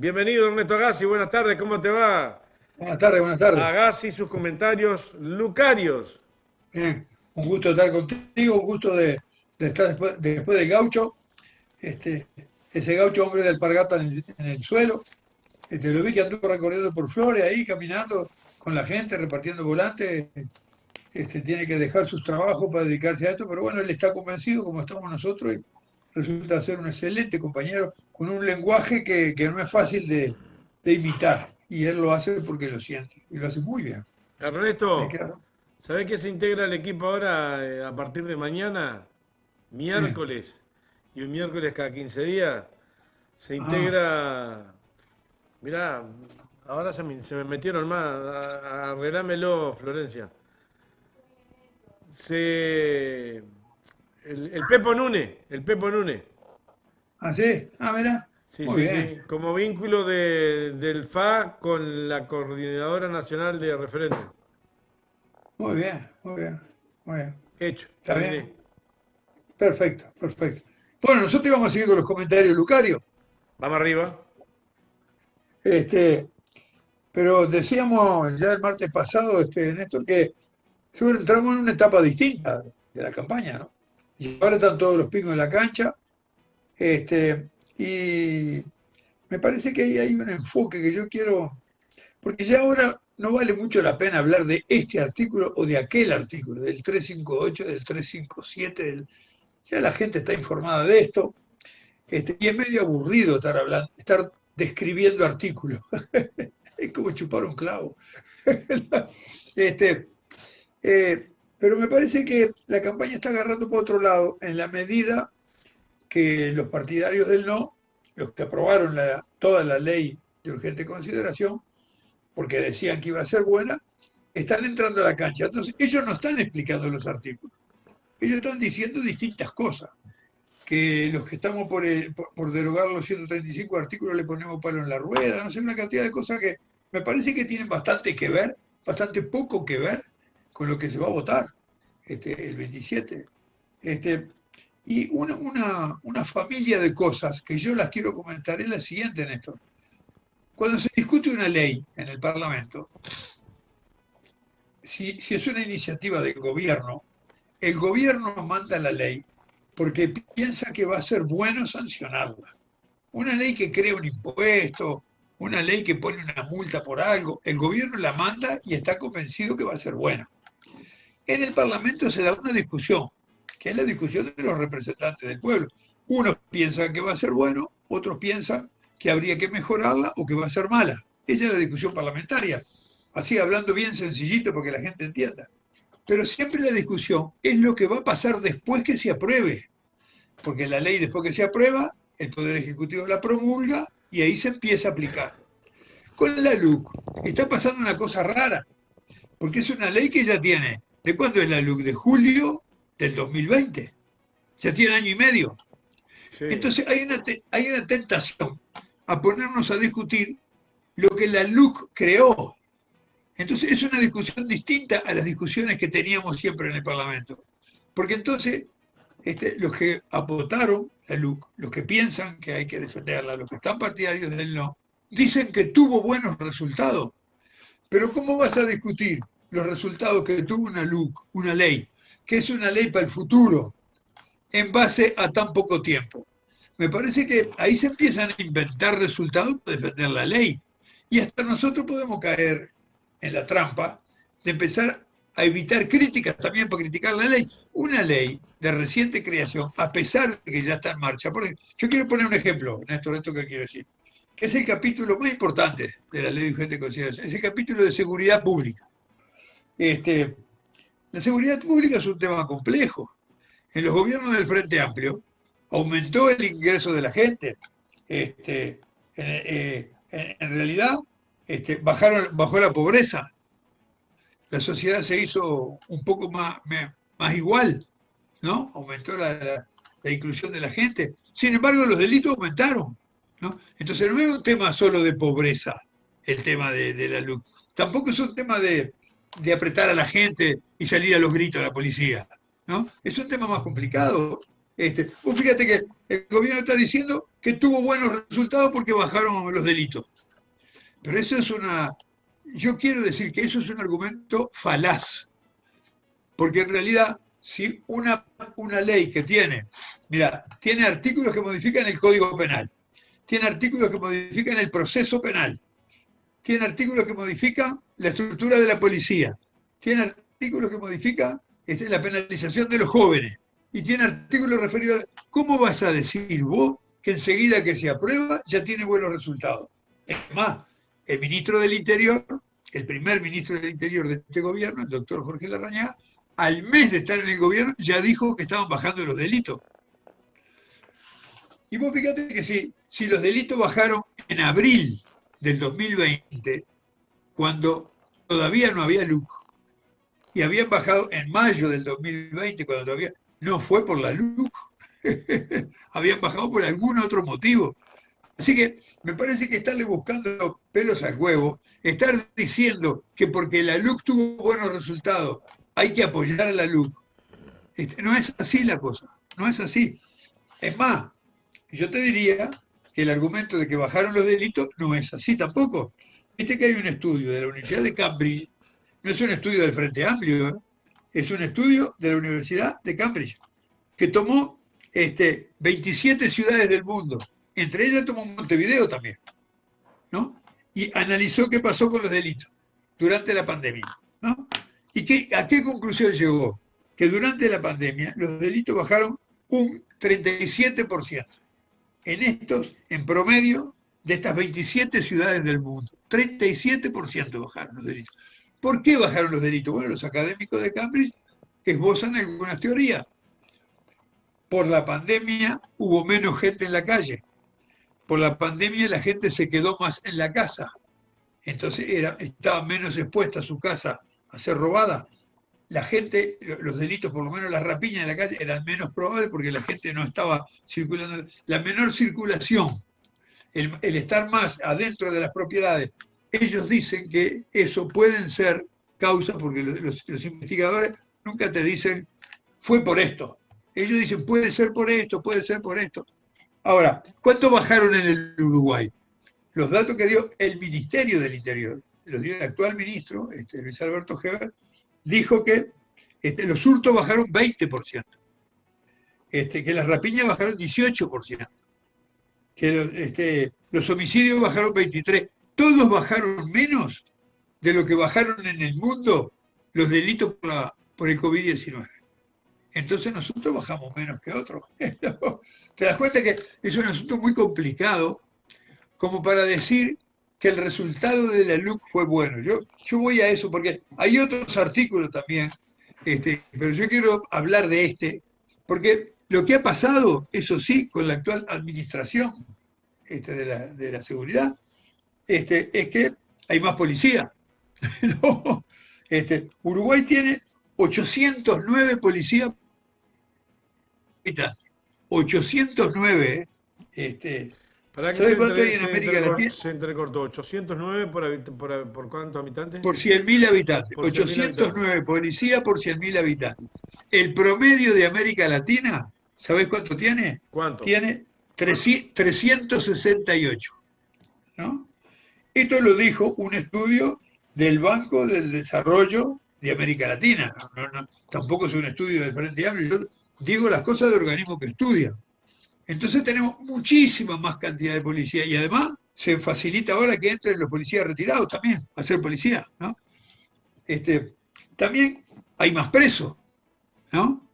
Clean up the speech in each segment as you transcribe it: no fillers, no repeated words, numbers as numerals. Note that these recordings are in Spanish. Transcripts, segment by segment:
Bienvenido Ernesto Agassi, buenas tardes, ¿cómo te va? Buenas tardes, buenas tardes. Agassi, sus comentarios lucarios. Un gusto estar contigo, un gusto de estar después del gaucho, este, ese gaucho hombre de alpargata en el suelo. Lo vi que anduvo recorriendo por Flores ahí, caminando con la gente, repartiendo volantes. Tiene que dejar sus trabajos para dedicarse a esto, pero bueno, él está convencido, como estamos nosotros, y resulta ser un excelente compañero con un lenguaje que no es fácil de imitar. Y él lo hace porque lo siente, y lo hace muy bien. Me Ernesto, queda ¿sabés que se integra el equipo ahora a partir de mañana? bien. Miércoles. Y un miércoles cada 15 días se Ah, integra. Mirá, ahora se me metieron más. Arreglámelo, Florencia. Se. El Pepo Núñez, el Pepo Núñez. ¿ah, sí? Ah, mira. Sí, Muy sí, bien, sí. Como vínculo del FA con la Coordinadora Nacional de Referentes. muy bien, muy bien, muy bien. Hecho, ¿Está bien? terminé. Perfecto, perfecto. Bueno, nosotros íbamos a seguir con los comentarios, Lucario. Vamos arriba. Este, pero decíamos ya el martes pasado, Néstor, que seguro entramos en una etapa distinta de la campaña, ¿no? Y ahora están todos los pingos en la cancha. Y me parece que ahí hay un enfoque que yo quiero, porque ya ahora no vale mucho la pena hablar de este artículo o de aquel artículo, del 358, del 357, ya la gente está informada de esto, y es medio aburrido estar hablando, estar describiendo artículos. Es como chupar un clavo. este, pero me parece que la campaña está agarrando por otro lado en la medida que los partidarios del no, los que aprobaron toda la ley de urgente consideración, porque decían que iba a ser buena, están entrando a la cancha. Entonces, ellos no están explicando los artículos, ellos están diciendo distintas cosas. Que los que estamos por derogar los 135 artículos le ponemos palo en la rueda, no sé, una cantidad de cosas que me parece que tienen bastante que ver, bastante poco que ver con lo que se va a votar el 27. Este, y una familia de cosas que yo las quiero comentar es la siguiente, Néstor. Cuando se discute una ley en el Parlamento, si es una iniciativa del gobierno, el gobierno manda la ley porque piensa que va a ser bueno sancionarla. Una ley que crea un impuesto, una ley que pone una multa por algo, el gobierno la manda y está convencido que va a ser buena. En el Parlamento se da una discusión, que es la discusión de los representantes del pueblo. Unos piensan que va a ser bueno, otros piensan que habría que mejorarla o que va a ser mala. Esa es la discusión parlamentaria. Así hablando bien sencillito para que la gente entienda. Pero siempre la discusión es lo que va a pasar después que se apruebe, porque la ley después que se aprueba, el Poder Ejecutivo la promulga y ahí se empieza a aplicar. Con la LUC está pasando una cosa rara, porque es una ley que ya tiene. ¿De cuándo es la LUC? De julio del 2020. Ya tiene año y medio. Sí. Entonces hay una tentación a ponernos a discutir lo que la LUC creó. Entonces es una discusión distinta a las discusiones que teníamos siempre en el Parlamento. Porque entonces los que votaron la LUC, los que piensan que hay que defenderla, los que están partidarios del no, dicen que tuvo buenos resultados. Pero ¿cómo vas a discutir los resultados que tuvo una LUC, una ley, que es una ley para el futuro, en base a tan poco tiempo? Me parece que ahí se empiezan a inventar resultados para defender la ley. Y hasta nosotros podemos caer en la trampa de empezar a evitar críticas también para criticar la ley. Una ley de reciente creación, a pesar de que ya está en marcha. Yo quiero poner un ejemplo, Néstor, de esto que quiero decir, que es el capítulo más importante de la ley de urgente consideración, es el capítulo de seguridad pública. Este, la seguridad pública es un tema complejo. En los gobiernos del Frente Amplio aumentó el ingreso de la gente. En realidad, bajó la pobreza. La sociedad se hizo un poco más igual, ¿no? Aumentó la inclusión de la gente. Sin embargo, los delitos aumentaron, ¿no? Entonces no es un tema solo de pobreza, el tema de la luz. Tampoco es un tema de apretar a la gente y salir a los gritos a la policía, ¿no? Es un tema más complicado. Vos fíjate que el gobierno está diciendo que tuvo buenos resultados porque bajaron los delitos. Pero eso es yo quiero decir que eso es un argumento falaz. Porque en realidad, si una ley que tiene artículos que modifican el Código Penal, tiene artículos que modifican el proceso penal, tiene artículos que modifican la estructura de la policía, tiene artículos que modifican la penalización de los jóvenes, y tiene artículos referidos a... ¿Cómo vas a decir vos que enseguida que se aprueba ya tiene buenos resultados? Es más, el ministro del Interior, el primer ministro del Interior de este gobierno, el doctor Jorge Larrañaga, al mes de estar en el gobierno ya dijo que estaban bajando los delitos. Y vos fíjate que si los delitos bajaron en abril del 2020, cuando todavía no había LUC, y habían bajado en mayo del 2020, cuando todavía no fue por la LUC, habían bajado por algún otro motivo. Así que me parece que estarle buscando pelos al huevo, estar diciendo que porque la LUC tuvo buenos resultados hay que apoyar a la LUC, no es así la cosa, no es así. Es más, yo te diría que el argumento de que bajaron los delitos no es así tampoco. Viste que hay un estudio de la Universidad de Cambridge, no es un estudio del Frente Amplio, es un estudio de la Universidad de Cambridge, que tomó 27 ciudades del mundo, entre ellas tomó Montevideo también, ¿no? Y analizó qué pasó con los delitos durante la pandemia, ¿no? ¿Y a qué conclusión llegó? Que durante la pandemia los delitos bajaron un 37%. En promedio, de estas 27 ciudades del mundo, 37% bajaron los delitos. ¿Por qué bajaron los delitos? Bueno, los académicos de Cambridge esbozan algunas teorías. Por la pandemia hubo menos gente en la calle. Por la pandemia la gente se quedó más en la casa. Entonces estaba menos expuesta a su casa a ser robada. La gente, los delitos, por lo menos las rapiñas en la calle, eran menos probables porque la gente no estaba circulando. La menor circulación, el estar más adentro de las propiedades, ellos dicen que eso pueden ser causas, porque los investigadores nunca te dicen, fue por esto. Ellos dicen, puede ser por esto, puede ser por esto. Ahora, ¿cuánto bajaron en el Uruguay? Los datos que dio el Ministerio del Interior, los dio el actual ministro, Luis Alberto Heber, dijo que los hurtos bajaron 20%, que las rapiñas bajaron 18%, que los homicidios bajaron 23%. Todos bajaron menos de lo que bajaron en el mundo los delitos por el COVID-19. Entonces nosotros bajamos menos que otros. Te das cuenta que es un asunto muy complicado como para decir que el resultado de la LUC fue bueno. Yo voy a eso porque hay otros artículos también, pero yo quiero hablar de porque lo que ha pasado, eso sí, con la actual administración de la seguridad, es que hay más policía. ¿No? Uruguay tiene 809 policías habitantes. 809, ¿sabes cuánto hay en América Latina? Se entrecortó. 809 por ¿cuántos habitantes? Por 100.000 habitantes. Por 809 policías por 100.000 habitantes. El promedio de América Latina, ¿sabés cuánto tiene? ¿Cuánto? Tiene 368. ¿No? Esto lo dijo un estudio del Banco del Desarrollo de América Latina. Tampoco es un estudio del Frente Amplio. Yo digo las cosas de organismos que estudian. Entonces tenemos muchísima más cantidad de policía y además se facilita ahora que entren los policías retirados también a ser policía, ¿no? También hay más presos, ¿no?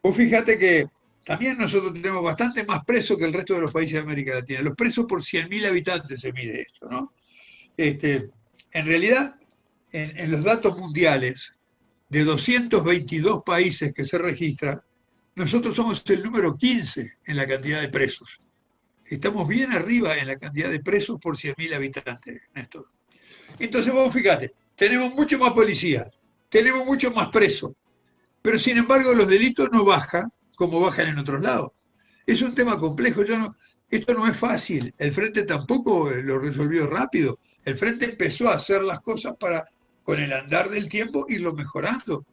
Vos fíjate que también nosotros tenemos bastante más presos que el resto de los países de América Latina. Los presos por 100.000 habitantes se mide esto, ¿no? En realidad, en los datos mundiales, de 222 países que se registran, nosotros somos el número 15 en la cantidad de presos. Estamos bien arriba en la cantidad de presos por 100.000 habitantes, Néstor. Entonces vos fíjate, tenemos mucho más policía, tenemos mucho más presos, pero sin embargo los delitos no bajan como bajan en otros lados. Es un tema complejo, esto no es fácil, el Frente tampoco lo resolvió rápido. El Frente empezó a hacer las cosas para, con el andar del tiempo, irlo mejorando,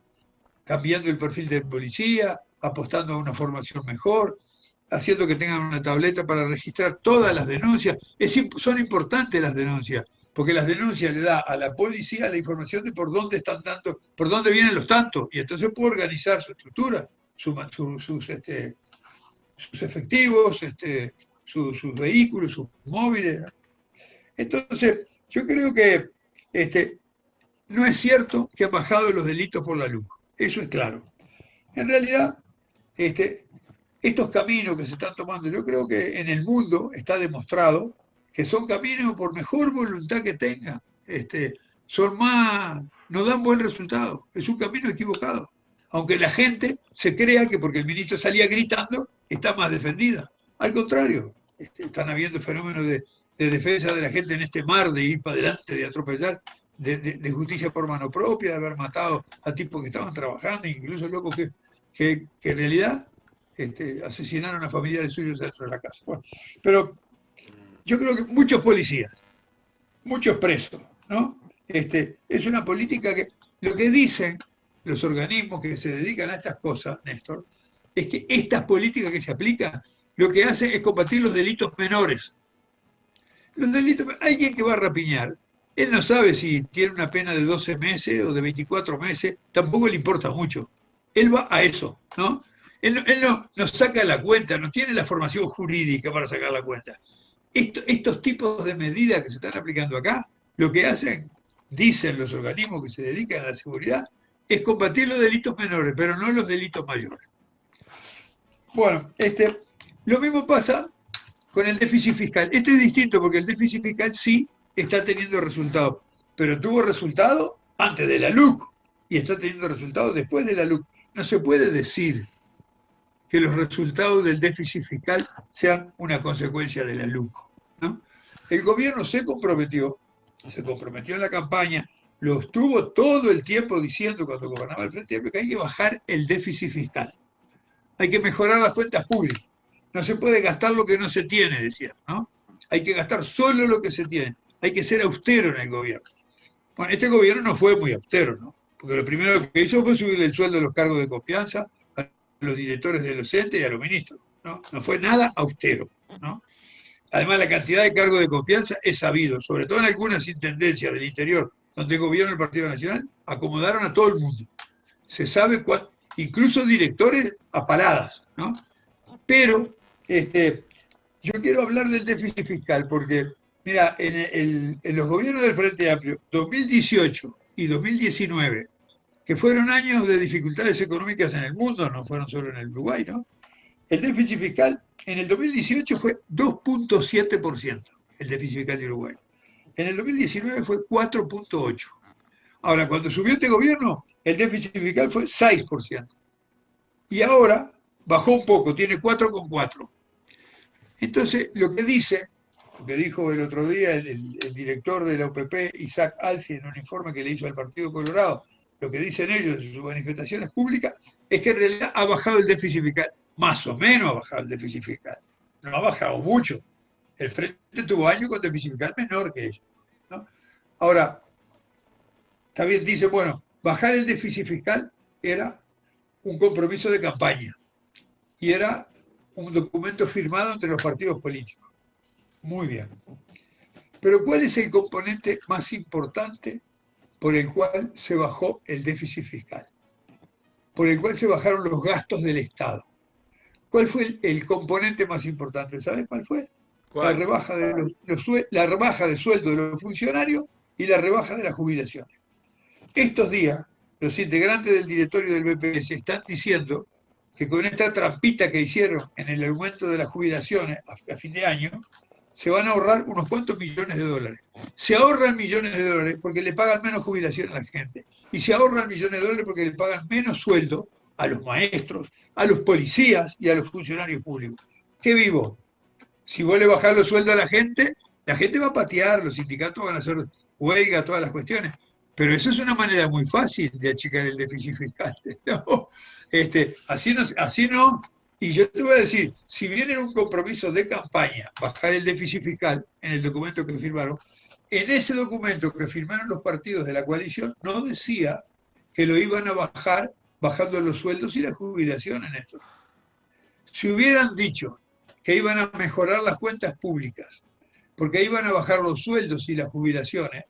cambiando el perfil de policía, apostando a una formación mejor, haciendo que tengan una tableta para registrar todas las denuncias. Son importantes las denuncias, porque las denuncias le da a la policía la información de por dónde están tantos, por dónde vienen los tantos, y entonces puede organizar su estructura, sus efectivos, sus vehículos, sus móviles. Entonces, yo creo que no es cierto que han bajado los delitos por la LUC, eso es claro. En realidad, estos caminos que se están tomando, yo creo que en el mundo está demostrado que son caminos por mejor voluntad que tengan, no dan buen resultado, es un camino equivocado. Aunque la gente se crea que porque el ministro salía gritando, está más defendida. Al contrario, están habiendo fenómenos de defensa de la gente en este mar, de ir para adelante, de atropellar, de justicia por mano propia, de haber matado a tipos que estaban trabajando, incluso locos que en realidad asesinaron a familiares suyos dentro de la casa. Bueno, pero yo creo que muchos policías, muchos presos, ¿no? Es una política que lo que dicen los organismos que se dedican a estas cosas, Néstor, es que estas políticas que se aplican lo que hacen es combatir los delitos menores. Los delitos, alguien que va a rapiñar, él no sabe si tiene una pena de 12 meses o de 24 meses, tampoco le importa mucho. Él va a eso, ¿no? Él no saca la cuenta, no tiene la formación jurídica para sacar la cuenta. Estos tipos de medidas que se están aplicando acá, lo que hacen, dicen los organismos que se dedican a la seguridad, es combatir los delitos menores, pero no los delitos mayores. Bueno, lo mismo pasa con el déficit fiscal. Este es distinto porque el déficit fiscal sí está teniendo resultados, pero tuvo resultados antes de la LUC y está teniendo resultados después de la LUC. No se puede decir que los resultados del déficit fiscal sean una consecuencia de la LUC, ¿no? El gobierno se comprometió en la campaña, lo estuvo todo el tiempo diciendo cuando gobernaba el Frente Amplio que hay que bajar el déficit fiscal. Hay que mejorar las cuentas públicas. No se puede gastar lo que no se tiene, decía, ¿no? Hay que gastar solo lo que se tiene. Hay que ser austero en el gobierno. Bueno, este gobierno no fue muy austero, ¿no? Porque lo primero que hizo fue subirle el sueldo a los cargos de confianza, a los directores de los entes y a los ministros, ¿no? No fue nada austero, ¿no? Además, la cantidad de cargos de confianza es sabido, sobre todo en algunas intendencias del interior, donde gobierna el Partido Nacional, acomodaron a todo el mundo. Se sabe cuánto, incluso directores a paladas, ¿no? Pero yo quiero hablar del déficit fiscal porque, mira, en los gobiernos del Frente Amplio, 2018 y 2019, que fueron años de dificultades económicas en el mundo, no fueron solo en el Uruguay, ¿no? El déficit fiscal en el 2018 fue 2.7%, el déficit fiscal de Uruguay. En el 2019 fue 4.8%. Ahora, cuando subió este gobierno, el déficit fiscal fue 6%. Y ahora bajó un poco, tiene 4,4%. Entonces, lo que dijo el otro día el director de la UPP, Isaac Alfi, en un informe que le hizo al Partido Colorado, lo que dicen ellos en sus manifestaciones públicas, es que en realidad ha bajado el déficit fiscal. Más o menos ha bajado el déficit fiscal. No ha bajado mucho. El Frente tuvo años con déficit fiscal menor que ellos, ¿no? Ahora, está bien, dice, bueno, bajar el déficit fiscal era un compromiso de campaña y era un documento firmado entre los partidos políticos. Muy bien. Pero ¿cuál es el componente más importante por el cual se bajó el déficit fiscal? Por el cual se bajaron los gastos del Estado. ¿Cuál fue el componente más importante? ¿Sabes cuál fue? ¿Cuál? La rebaja de sueldo de los funcionarios y la rebaja de las jubilaciones. Estos días, los integrantes del directorio del BPS están diciendo que con esta trampita que hicieron en el aumento de las jubilaciones a fin de año, se van a ahorrar unos cuantos millones de dólares. Se ahorran millones de dólares porque le pagan menos jubilación a la gente. Y se ahorran millones de dólares porque le pagan menos sueldo a los maestros, a los policías y a los funcionarios públicos. ¿Qué vivo? Si vos le bajás los sueldos a la gente va a patear, los sindicatos van a hacer huelga, todas las cuestiones. Pero eso es una manera muy fácil de achicar el déficit fiscal, ¿no? Así no. Y yo te voy a decir, si viene en un compromiso de campaña bajar el déficit fiscal en el documento que firmaron, en ese documento que firmaron los partidos de la coalición no decía que lo iban a bajar bajando los sueldos y las jubilaciones, Néstor. Si hubieran dicho que iban a mejorar las cuentas públicas, porque iban a bajar los sueldos y las jubilaciones,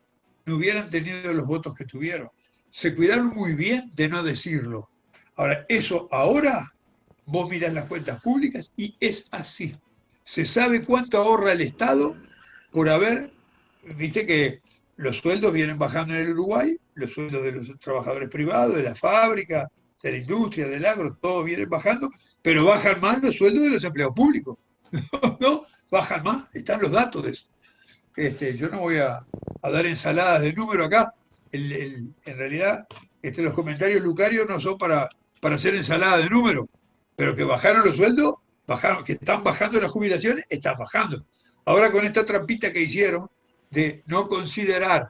no hubieran tenido los votos que tuvieron. Se cuidaron muy bien de no decirlo. Ahora, eso ahora, vos mirás las cuentas públicas y es así. Se sabe cuánto ahorra el Estado por haber, viste que los sueldos vienen bajando en el Uruguay, los sueldos de los trabajadores privados, de la fábrica, de la industria, del agro, todos vienen bajando, pero bajan más los sueldos de los empleados públicos. ¿No? Bajan más, están los datos de eso. Yo no voy a dar ensaladas de número acá. En realidad, los comentarios lucarios no son para hacer ensalada de número, pero que bajaron los sueldos, bajaron, que están bajando las jubilaciones, están bajando. Ahora con esta trampita que hicieron de no considerar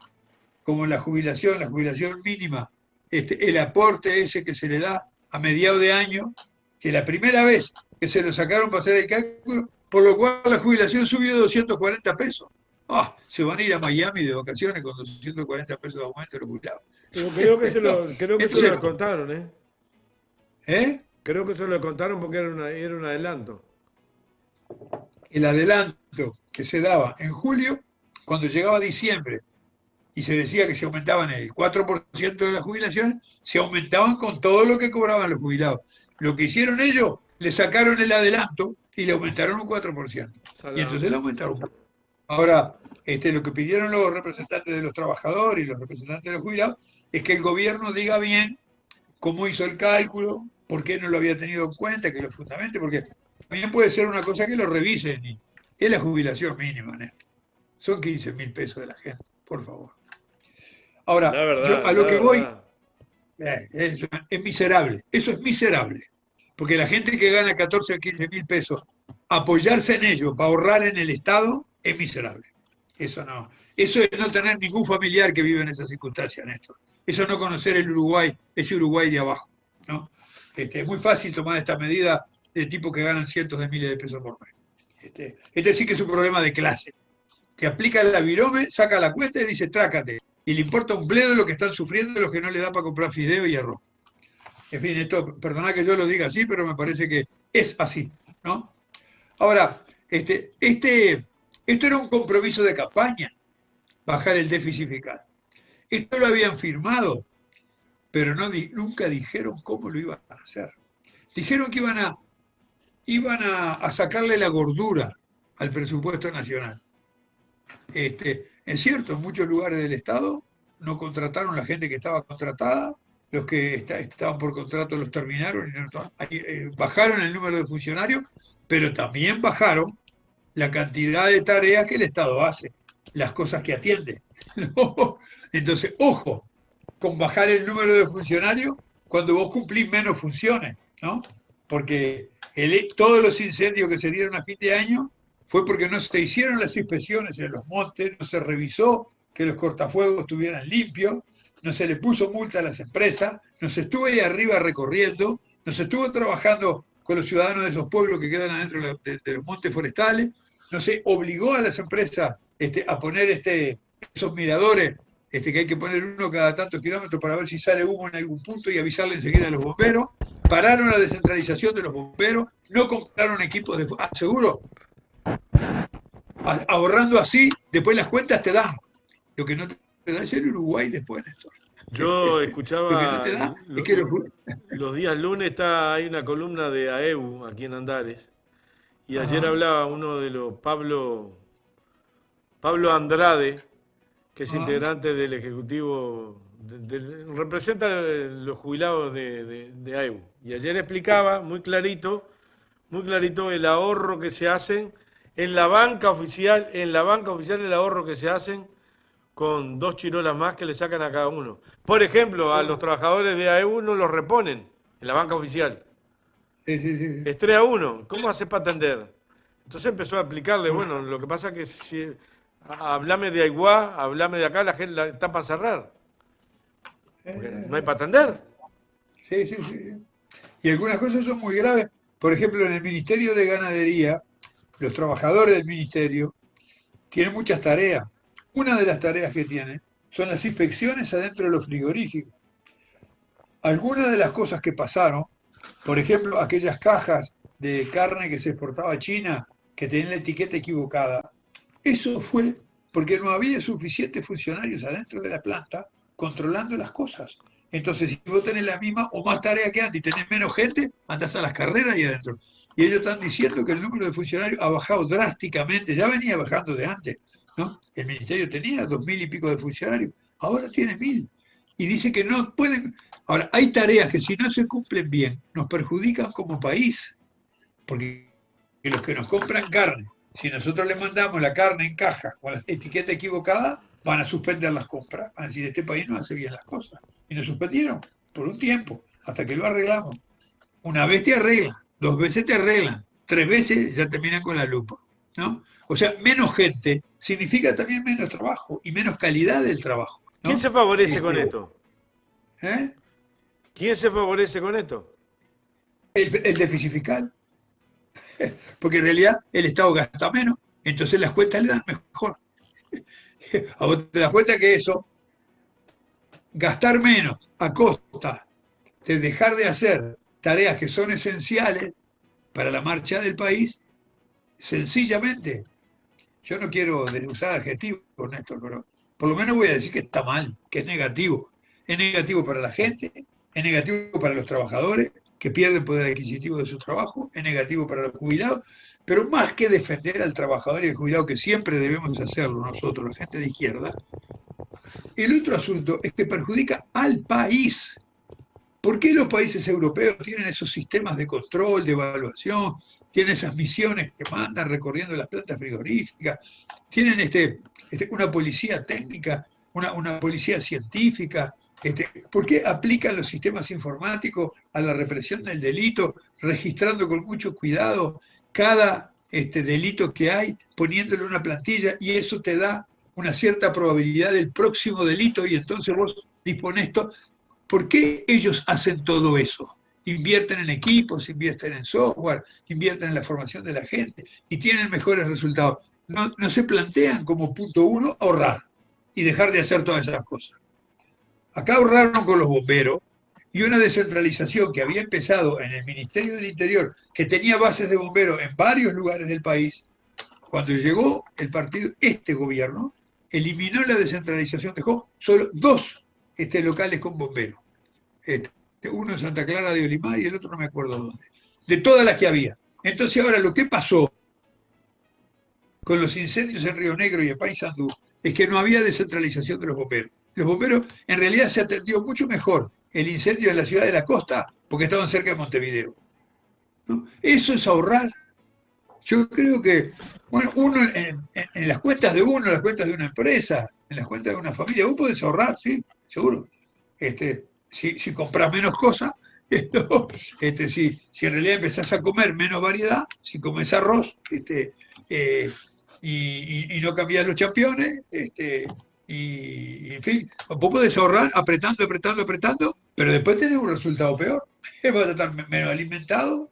como la jubilación mínima, el aporte ese que se le da a mediados de año, que la primera vez que se lo sacaron para hacer el cálculo, por lo cual la jubilación subió 240 pesos. Se van a ir a Miami de vacaciones con 240 pesos de aumento de los jubilados. Pero creo que se lo contaron, ¿eh? ¿Eh? Creo que se lo contaron porque era un adelanto. El adelanto que se daba en julio, cuando llegaba diciembre, y se decía que se aumentaban el 4% de las jubilaciones, se aumentaban con todo lo que cobraban los jubilados. Lo que hicieron ellos, le sacaron el adelanto y le aumentaron un 4%. Y entonces le aumentaron. Ahora, lo que pidieron los representantes de los trabajadores y los representantes de los jubilados es que el gobierno diga bien cómo hizo el cálculo, por qué no lo había tenido en cuenta, que lo fundamente, porque también puede ser una cosa que lo revisen. Y es la jubilación mínima, Néstor. Son 15.000 pesos de la gente, por favor. Ahora, yo a lo que voy, es miserable, eso es miserable, porque la gente que gana 14 o 15.000 pesos, apoyarse en ello para ahorrar en el Estado, es miserable. Eso es no tener ningún familiar que vive en esas circunstancias, Néstor. Eso es no conocer el Uruguay, ese Uruguay de abajo, ¿no? Es muy fácil tomar esta medida de tipos que ganan cientos de miles de pesos por mes. Este sí que es un problema de clase. Que aplica la virome, saca la cuenta y dice, trácate. Y le importa un bledo lo que están sufriendo los que no le da para comprar fideo y arroz. En fin, esto, perdonad que yo lo diga así, pero me parece que es así, ¿no? Ahora, esto era un compromiso de campaña, bajar el déficit fiscal. Esto lo habían firmado, pero nunca dijeron cómo lo iban a hacer. Dijeron que iban a sacarle la gordura al presupuesto nacional. Es cierto, en muchos lugares del Estado no contrataron la gente que estaba contratada, los que estaban por contrato los terminaron, bajaron el número de funcionarios, pero también bajaron la cantidad de tareas que el Estado hace, las cosas que atiende. Entonces, ojo, con bajar el número de funcionarios cuando vos cumplís menos funciones, ¿no? Porque todos los incendios que se dieron a fin de año fue porque no se hicieron las inspecciones en los montes, no se revisó que los cortafuegos estuvieran limpios, no se le puso multa a las empresas, no se estuvo ahí arriba recorriendo, no se estuvo trabajando con los ciudadanos de esos pueblos que quedan adentro de los montes forestales, no se obligó a las empresas a poner esos miradores, que hay que poner uno cada tantos kilómetros para ver si sale humo en algún punto y avisarle enseguida a los bomberos, pararon la descentralización de los bomberos, no compraron equipos de seguro. Ahorrando así, después las cuentas te dan. Lo que no te da es el Uruguay después, Néstor. Yo escuchaba, lo que no te da es que los días lunes hay una columna de AEU aquí en Andares, y ayer hablaba uno de los Pablo Andrade, que es integrante del Ejecutivo, representa los jubilados de AEU, y ayer explicaba muy clarito el ahorro que se hacen en la banca oficial el ahorro que se hacen con 2 chirolas más que le sacan a cada uno. Por ejemplo, a los trabajadores de AEU no los reponen en la banca oficial. Sí. Es 3-1. ¿Cómo haces para atender? Entonces empezó a explicarle, bueno, lo que pasa es que si hablame de Aiguá, hablame de acá, la gente la está para cerrar. No hay para atender. Sí. Y algunas cosas son muy graves. Por ejemplo, en el Ministerio de Ganadería, los trabajadores del ministerio tienen muchas tareas. Una de las tareas que tienen son las inspecciones adentro de los frigoríficos. Algunas de las cosas que pasaron, por ejemplo, aquellas cajas de carne que se exportaba a China, que tenían la etiqueta equivocada, eso fue porque no había suficientes funcionarios adentro de la planta controlando las cosas. Entonces, si vos tenés la misma o más tarea que antes y tenés menos gente, andás a las carreras ahí adentro. Y ellos están diciendo que el número de funcionarios ha bajado drásticamente, ya venía bajando de antes, ¿no? El ministerio tenía 2000 y pico de funcionarios, ahora tiene 1000. Y dice que no pueden. Ahora, hay tareas que si no se cumplen bien, nos perjudican como país, porque los que nos compran carne, si nosotros les mandamos la carne en caja con la etiqueta equivocada, van a suspender las compras. Van a decir, este país no hace bien las cosas. Y nos suspendieron por un tiempo, hasta que lo arreglamos. Una vez te arreglan, 2 veces te arreglan, 3 veces ya terminan con la lupa, ¿no? O sea, menos gente significa también menos trabajo y menos calidad del trabajo, ¿Quién ¿no? se favorece con esto? ¿Eh? ¿Quién se favorece con esto? El déficit fiscal, porque en realidad el Estado gasta menos, entonces las cuentas le dan mejor. A vos te das cuenta que eso, gastar menos a costa de dejar de hacer tareas que son esenciales para la marcha del país, sencillamente, yo no quiero usar adjetivos, Néstor, pero por lo menos voy a decir que está mal, que es negativo. Es negativo para la gente, es negativo para los trabajadores que pierden poder adquisitivo de su trabajo, es negativo para los jubilados, pero más que defender al trabajador y al jubilado, que siempre debemos hacerlo nosotros, la gente de izquierda, el otro asunto es que perjudica al país. ¿Por qué los países europeos tienen esos sistemas de control, de evaluación, tienen esas misiones que mandan recorriendo las plantas frigoríficas, tienen una policía técnica, una policía científica? ¿Por qué aplican los sistemas informáticos a la represión del delito, registrando con mucho cuidado cada delito que hay, poniéndole una plantilla, y eso te da una cierta probabilidad del próximo delito, y entonces vos disponés todo? ¿Por qué ellos hacen todo eso? Invierten en equipos, invierten en software, invierten en la formación de la gente y tienen mejores resultados. No se plantean como punto uno ahorrar y dejar de hacer todas esas cosas. Acá ahorraron con los bomberos y una descentralización que había empezado en el Ministerio del Interior, que tenía bases de bomberos en varios lugares del país. Cuando llegó el partido, este gobierno eliminó la descentralización, dejó solo 2 locales con bomberos. Uno en Santa Clara de Olimar y el otro no me acuerdo dónde. De todas las que había. Entonces ahora lo que pasó con los incendios en Río Negro y en Paysandú es que no había descentralización de los bomberos. Los bomberos, en realidad se atendió mucho mejor el incendio en la ciudad de la costa porque estaban cerca de Montevideo, ¿no? Eso es ahorrar. Yo creo que, bueno, uno en las cuentas de uno, en las cuentas de una empresa, en las cuentas de una familia, vos podés ahorrar, sí, seguro. Si compras menos cosas, si en realidad empezás a comer menos variedad, si comes arroz, y no cambias los championes, y en fin, vos podés ahorrar apretando, apretando, apretando, pero después tenés un resultado peor. Vas a estar menos alimentado,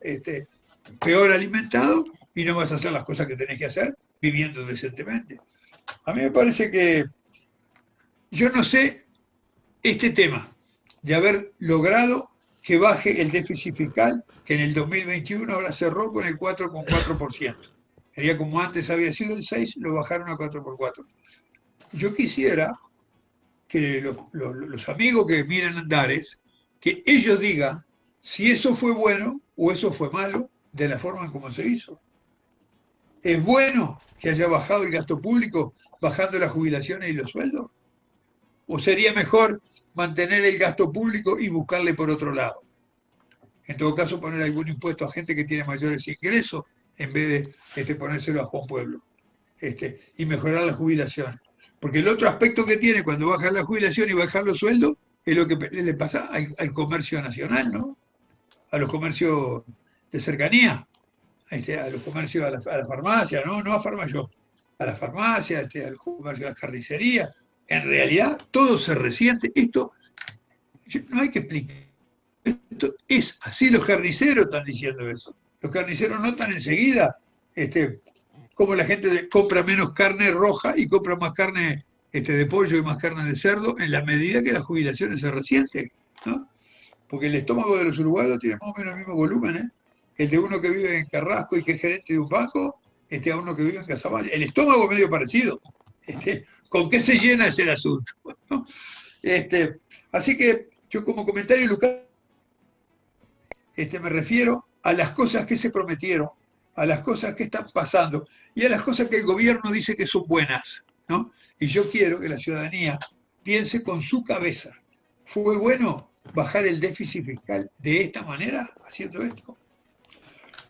peor alimentado, y no vas a hacer las cosas que tenés que hacer viviendo decentemente. A mí me parece que, yo no sé, este tema de haber logrado que baje el déficit fiscal, que en el 2021 ahora cerró con el 4,4%. Sería como antes había sido el 6, lo bajaron a 4%. Yo quisiera que los amigos que miran Andares, que ellos digan si eso fue bueno o eso fue malo de la forma en cómo se hizo. ¿Es bueno que haya bajado el gasto público bajando las jubilaciones y los sueldos? ¿O sería mejor mantener el gasto público y buscarle por otro lado? En todo caso, poner algún impuesto a gente que tiene mayores ingresos en vez de ponérselo a Juan Pueblo, y mejorar las jubilaciones. Porque el otro aspecto que tiene cuando bajan la jubilación y bajan los sueldos es lo que le pasa al comercio nacional, ¿no? A los comercios de cercanía, a los comercios, a la farmacia, no a Farmashop, a la farmacia, al comercio de las carnicerías. En realidad, todo se resiente. Esto no hay que explicar. Esto es así, los carniceros están diciendo eso. Los carniceros notan enseguida cómo la gente compra menos carne roja y compra más carne de pollo y más carne de cerdo en la medida que las jubilaciones se resienten, ¿no? porque el estómago de los uruguayos tiene más o menos el mismo volumen, ¿eh? El de uno que vive en Carrasco y que es gerente de un banco, a uno que vive en Casamaya. El estómago es medio parecido. ¿Con qué se llena ese asunto? ¿No? Así que yo como comentario, Lucas, me refiero a las cosas que se prometieron, a las cosas que están pasando y a las cosas que el gobierno dice que son buenas, ¿no? Y yo quiero que la ciudadanía piense con su cabeza. ¿Fue bueno bajar el déficit fiscal de esta manera, haciendo esto?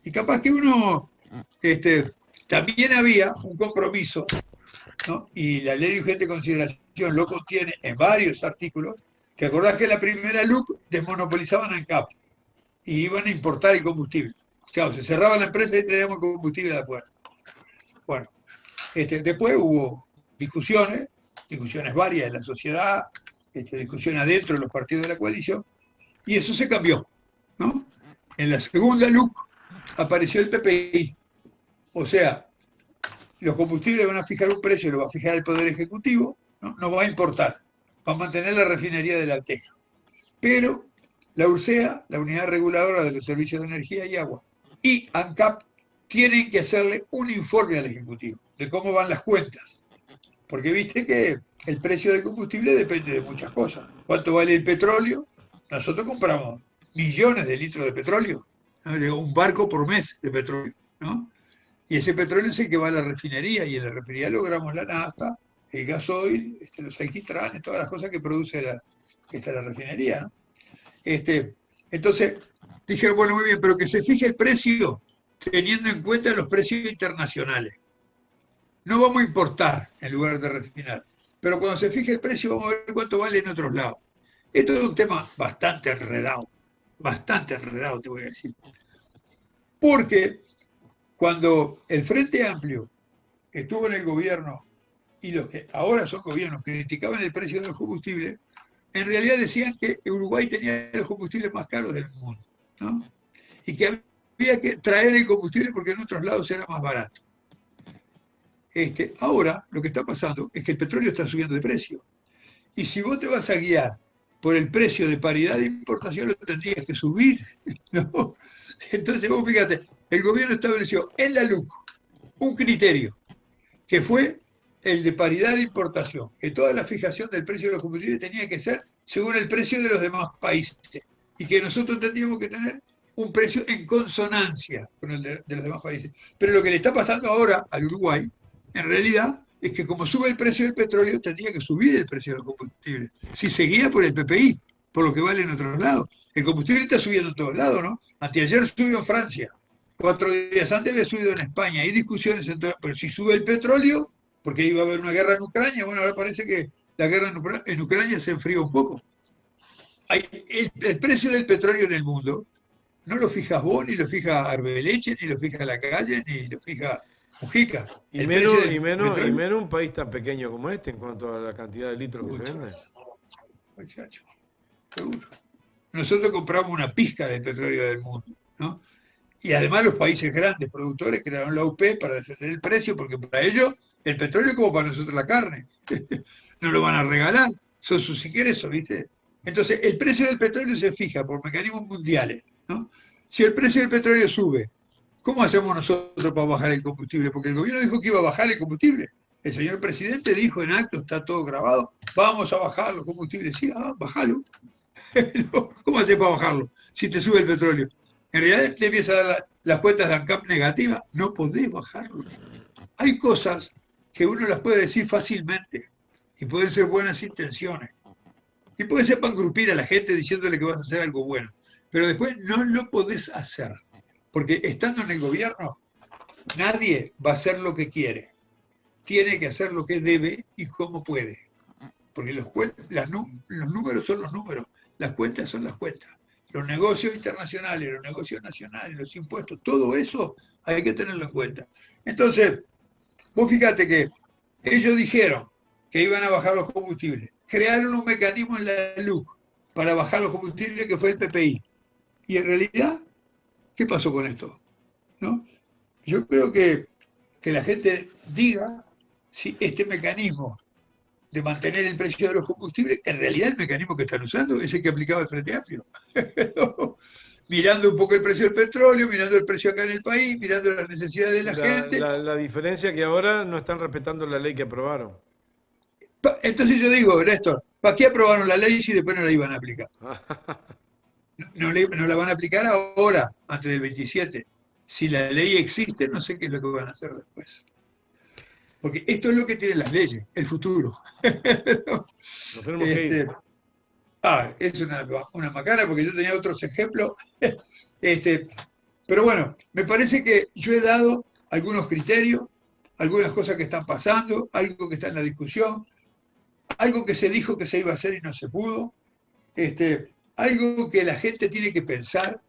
Y capaz que uno, también había un compromiso, ¿no? Y la ley de urgente consideración lo contiene en varios artículos. ¿Te acordás que la primera LUC desmonopolizaban a ANCAP y iban a importar el combustible? Claro, se cerraba la empresa y traíamos combustible de afuera. Bueno, después hubo discusiones varias en la sociedad, discusión adentro de los partidos de la coalición, y eso se cambió, ¿no? En la segunda LUC apareció el PPI, o sea, los combustibles van a fijar un precio, lo va a fijar el Poder Ejecutivo, no va a importar, va a mantener la refinería de La Teja. Pero la URSEA, la Unidad Reguladora de los Servicios de Energía y Agua, y ANCAP tienen que hacerle un informe al Ejecutivo de cómo van las cuentas. Porque viste que el precio del combustible depende de muchas cosas. ¿Cuánto vale el petróleo? Nosotros compramos millones de litros de petróleo, ¿no? Un barco por mes de petróleo, ¿no? Y ese petróleo es el que va a la refinería, y en la refinería logramos la nafta, el gasoil, los alquitranes, todas las cosas que produce la refinería, ¿no? Entonces, dijeron, bueno, muy bien, pero que se fije el precio teniendo en cuenta los precios internacionales. No vamos a importar en lugar de refinar, pero cuando se fije el precio vamos a ver cuánto vale en otros lados. Esto es un tema bastante enredado, te voy a decir. Porque cuando el Frente Amplio estuvo en el gobierno y los que ahora son gobiernos criticaban el precio de los combustibles, en realidad decían que Uruguay tenía los combustibles más caros del mundo, ¿no? Y que había que traer el combustible porque en otros lados era más barato. Ahora lo que está pasando es que el petróleo está subiendo de precio. Y si vos te vas a guiar por el precio de paridad de importación, lo tendrías que subir, ¿no? Entonces vos fíjate, el gobierno estableció en la LUC un criterio que fue el de paridad de importación, que toda la fijación del precio de los combustibles tenía que ser según el precio de los demás países, y que nosotros tendríamos que tener un precio en consonancia con el de los demás países. Pero lo que le está pasando ahora al Uruguay, en realidad, es que como sube el precio del petróleo, tendría que subir el precio de los combustibles. Si seguía por el PPI, por lo que vale en otros lados. El combustible está subiendo en todos lados, ¿no? Anteayer subió en Francia, 4 días antes había subido en España. Hay discusiones, pero si sube el petróleo, porque iba a haber una guerra en Ucrania, bueno, ahora parece que la guerra en Ucrania se enfrió un poco. El precio del petróleo en el mundo no lo fijas vos, ni lo fija Arbeleche, ni lo fija La Calle, ni lo fija Mujica. Y menos un país tan pequeño como este en cuanto a la cantidad de litros que se venden. Muchacho, seguro. Nosotros compramos una pizca del petróleo del mundo, ¿no? Y además los países grandes productores crearon la UP para defender el precio, porque para ellos el petróleo es como para nosotros la carne. No lo van a regalar, son sus ingresos, ¿viste? Entonces, el precio del petróleo se fija por mecanismos mundiales, ¿no? Si el precio del petróleo sube, ¿cómo hacemos nosotros para bajar el combustible? Porque el gobierno dijo que iba a bajar el combustible. El señor presidente dijo en acto, está todo grabado, vamos a bajar los combustibles. Sí, bájalo. ¿Cómo haces para bajarlo si te sube el petróleo? En realidad te empieza a dar las cuentas de ANCAP negativas, no podés bajarlo. Hay cosas que uno las puede decir fácilmente y pueden ser buenas intenciones. Y puede ser para engrupir a la gente diciéndole que vas a hacer algo bueno. Pero después no lo podés hacer. Porque estando en el gobierno, nadie va a hacer lo que quiere. Tiene que hacer lo que debe y como puede. Porque los números son los números, las cuentas son las cuentas. Los negocios internacionales, los negocios nacionales, los impuestos, todo eso hay que tenerlo en cuenta. Entonces, vos fíjate que ellos dijeron que iban a bajar los combustibles. Crearon un mecanismo en la LUC para bajar los combustibles que fue el PPI. Y en realidad, ¿qué pasó con esto? ¿No? Yo creo que la gente diga si este mecanismo de mantener el precio de los combustibles, en realidad el mecanismo que están usando es el que aplicaba el Frente Amplio. Mirando un poco el precio del petróleo, mirando el precio acá en el país, mirando las necesidades de la gente. La diferencia es que ahora no están respetando la ley que aprobaron. Entonces yo digo, Néstor, ¿para qué aprobaron la ley si después no la iban a aplicar? No la van a aplicar ahora, antes del 27. Si la ley existe, no sé qué es lo que van a hacer después. Porque esto es lo que tienen las leyes, el futuro. Nos tenemos que ir. Es una macana porque yo tenía otros ejemplos. Pero bueno, me parece que yo he dado algunos criterios, algunas cosas que están pasando, algo que está en la discusión, algo que se dijo que se iba a hacer y no se pudo, algo que la gente tiene que pensar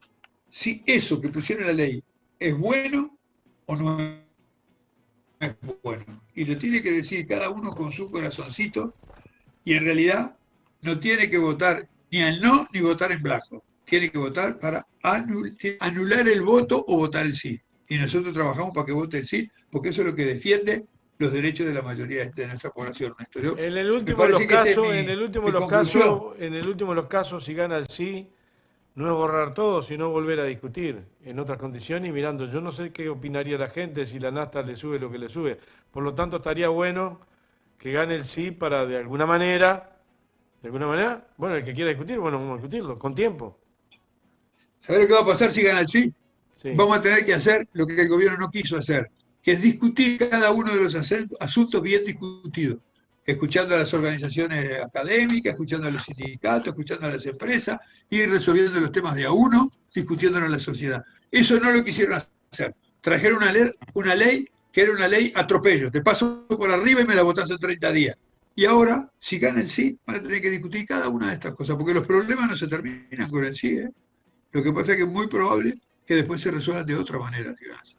si eso que pusieron en la ley es bueno o no es bueno. Y lo tiene que decir cada uno con su corazoncito y en realidad no tiene que votar ni al no ni votar en blanco. Tiene que votar para anular el voto o votar el sí. Y nosotros trabajamos para que vote el sí, porque eso es lo que defiende los derechos de la mayoría de nuestra población. En el último de los casos, si gana el sí, no es borrar todo, sino volver a discutir en otras condiciones y mirando. Yo no sé qué opinaría la gente si la nafta le sube lo que le sube. Por lo tanto, estaría bueno que gane el sí para de alguna manera, bueno, el que quiera discutir, bueno, vamos a discutirlo, con tiempo. ¿Sabés lo que va a pasar si gana el sí? Sí. Vamos a tener que hacer lo que el gobierno no quiso hacer, que es discutir cada uno de los asuntos bien discutidos, escuchando a las organizaciones académicas, escuchando a los sindicatos, escuchando a las empresas, ir resolviendo los temas de a uno, discutiéndolo en la sociedad. Eso no lo quisieron hacer. Trajeron una ley que era una ley atropello, te paso por arriba y me la votás en 30 días. Y ahora, si gana el sí, van a tener que discutir cada una de estas cosas, porque los problemas no se terminan con el sí, ¿eh? Lo que pasa es que es muy probable que después se resuelvan de otra manera, digamos.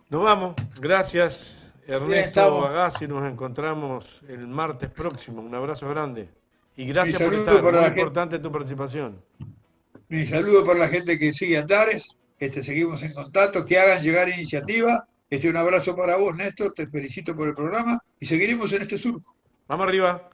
Nos vamos. Gracias, Ernesto Agassi. Nos encontramos el martes próximo. Un abrazo grande. Y gracias por estar. Muy importante tu participación. Mi saludo para la gente que sigue Antares. Seguimos en contacto. Que hagan llegar iniciativa. Un abrazo para vos, Néstor. Te felicito por el programa. Y seguiremos en este surco. Vamos arriba.